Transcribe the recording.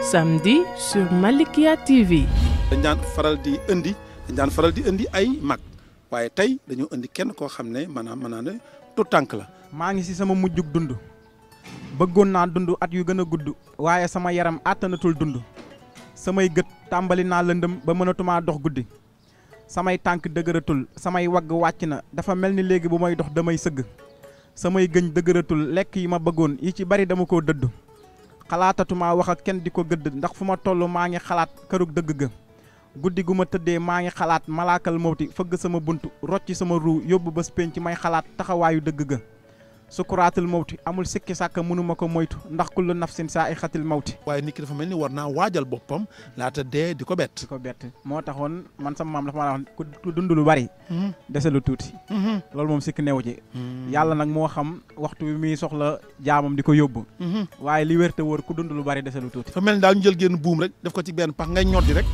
Samedi sur Malikia TV. dañ daan faral di indi ay mag waaye tey dañoo indi kenn koo xam ne maanaam tout tànk la. maa ngi ci sama mujjug dund bëggoon naa dund at yu gën a gudd waaye sama yaram àttanatul dund samay gët tàmbali naa lëndëm ba mënatumaa dox guddi samay tànk dëgëratul samay wagg wàcc na dafa mel ni léegi bu may dox damay sëgg samay gëñ dëgëratul lekk yi ma bëggoon yi ci bari dama koo dëdd xalaatatuma wax ak kenn di ko gëdd ndax fu ma toll maa ngi xalaat kërug dëgg ga guddi gu ma tëddee maa ngi xalaat malaakal mawti fëgg sama bunt rocci sama ruu yóbbu bés penc may xalaat taxawaayu dëgg ga sukuraatul mawti amul sikki sàkk mënuma ko moytu ndax kullu nafsin saa i xatil mawti waaye nit ki dafa mel ni war naa waajal boppam laata dee di ko bett. moo taxoon man sama maam dafa ma wax ku dund lu bari dese lu tuuti loolu moom sikki newu ci yàlla nag moo xam waxtu bi muy soxla jaamam di ko yóbbu waaye li wér te wóor ku dund lu bari dese lu tuuti dafa mel ni daal ñu jël génn buum rek def ko ci benn pax ngay ñoddi rek